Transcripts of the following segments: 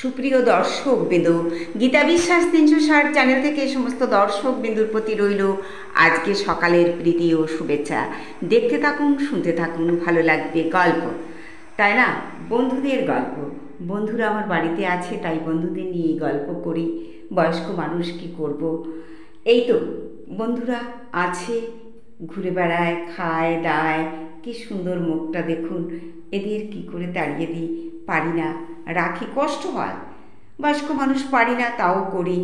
সুপ্রিয় দর্শক বিন্দু, গীতা বিশ্বাস ৩৬০ চ্যানেল থেকে সমস্ত দর্শক বিন্দুর প্রতি রইল আজকে সকালের প্রীতি ও শুভেচ্ছা। দেখতে থাকুন, শুনতে থাকুন, ভালো লাগবে গল্প, তাই না? বন্ধুদের গল্প। বন্ধুরা আমার বাড়িতে আছে, তাই বন্ধুদের নিয়ে গল্প করি। বয়স্ক মানুষ কি করব, এই তো বন্ধুরা আছে, ঘুরে বেড়ায়, খায় দায়, কি সুন্দর মুখটা দেখুন। এদের কি করে তাড়িয়ে দিই, পারি না, রাখি, কষ্ট হয়। বয়স্ক মানুষ পারি না, তাও করি।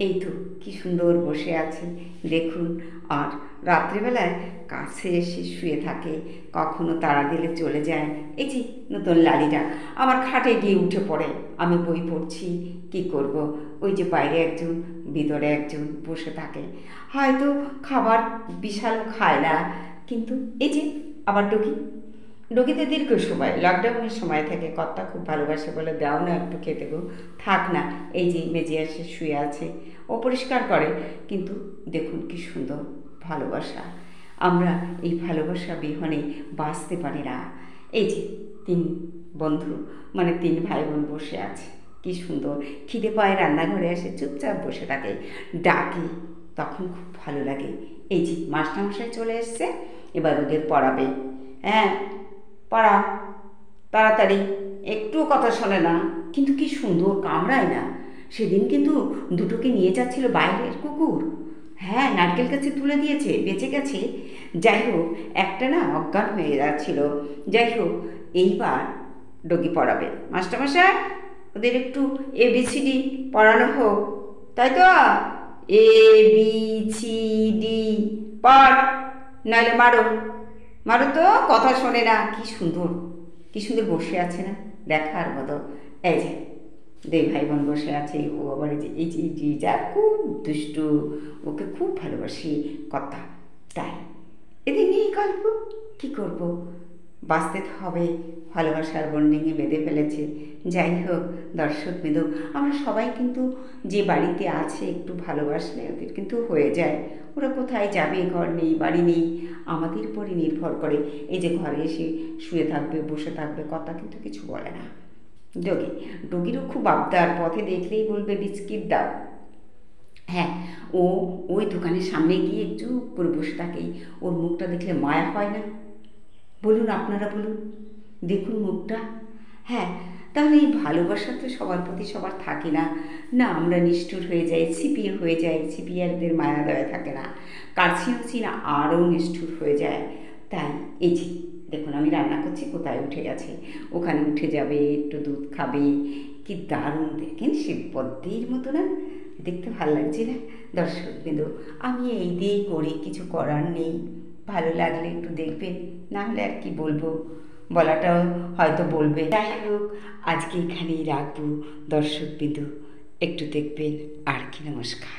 এই তো কি সুন্দর বসে আছে দেখুন। আর রাত্রিবেলায় কাছে এসে শুয়ে থাকে, কখনো তাড়া দিলে চলে যায়। এই যে নতুন লালিটা আমার খাটে গিয়ে উঠে পড়ে, আমি বই পড়ছি, কি করব। ওই যে বাইরে একজন, ভিতরে একজন বসে থাকে। হয়তো খাবার বিশালও খায় না, কিন্তু এই যে আবার ডকিতে দীর্ঘ সময় লকডাউনের সময় থেকে কর্তা খুব ভালোবাসে বলে, দাও না একটু খেতে গো, থাক না। এই যে মেজে আসে শুয়ে আছে, ও পরিষ্কার করে, কিন্তু দেখুন কি সুন্দর ভালোবাসা। আমরা এই ভালোবাসা বিহনে বাঁচতে পারি না। এই যে তিন বন্ধু, মানে তিন ভাই বোন বসে আছে, কি সুন্দর। খিদে পায়, রান্নাঘরে এসে চুপচাপ বসে থাকে, ডাকে, তখন খুব ভালো লাগে। এই যে মাস্টারমশাই চলে এসছে, এবার ওদের পড়াবে। হ্যাঁ, পড়া তাড়াতাড়ি, একটুও কথা শোনে না, কিন্তু কি সুন্দর কামড়ায় না। সেদিন কিন্তু দুটোকে নিয়ে যাচ্ছিল বাইরের কুকুর, হ্যাঁ নারকেল গাছে তুলে দিয়েছে, বেঁচে গেছে। যাই হোক, একটা না অজ্ঞান হয়ে যাচ্ছিল। যাই হোক, এইবার ডগি পড়াবে। মাস্টারমশাই, ওদের একটু ABCD পড়ানো হোক, তাই তো? ABCD পড়, নাহলে মারো। মারো তো, কথা শোনে না। কি সুন্দর, কি সুন্দর বসে আছে না, দেখার মতো। এই যে দুই ভাই বোন বসে আছে, ও আবার এই যে যা খুব দুষ্টু, ওকে খুব ভালোবাসি কথা, তাই এদের নিয়েই গল্প। কী করব, বাঁচতে তো হবে, ভালোবাসার বন্ডিংয়ে বেঁধে ফেলেছে। যাই হোক দর্শক বিন্দু, আমরা সবাই কিন্তু যে বাড়িতে আছে একটু ভালোবাসলে ওদের কিন্তু হয়ে যায়। ওরা কোথায় যাবে, ঘর নেই, বাড়ি নেই, আমাদের উপরই নির্ভর করে। এই যে ঘরে এসে শুয়ে থাকবে, বসে থাকবে, কথা কিন্তু কিছু বলে না। ডগিরও খুব আবদার, পথে দেখলেই বলবে বিস্কিট দাও। হ্যাঁ, ও ওই দোকানের সামনে গিয়ে চুপ করে বসে থাকে। ওর মুখটা দেখলে মায়া হয় না? বলুন, আপনারা বলুন, দেখুন মুখটা। হ্যাঁ, তাহলে এই ভালোবাসা তো সবার প্রতি সবার থাকে না। না, আমরা নিষ্ঠুর হয়ে যাই, ছিপিয়ে হয়ে যাই, ছিপিয়ারদের মায়া দয়া থাকে না, কাছি না আরও নিষ্ঠুর হয়ে যায়। তাই এই যে দেখুন, আমি রান্না করছি, কোথায় উঠে গেছে, ওখানে উঠে যাবে, একটু দুধ খাবে। কি দারুণ দেখেন, সে পদ্মের মতো না, দেখতে ভালো লাগছে না দর্শক বিন্দু? আমি এই দিয়েই করি, কিছু করার নেই। ভালো লাগলে একটু দেখবেন, না হলে আর কি বলবো, বলাটাও হয়তো বলবে। যাই হোক, আজকে এখানেই রাখবো দর্শক বিন্দু, একটু দেখবেন আর কি। নমস্কার।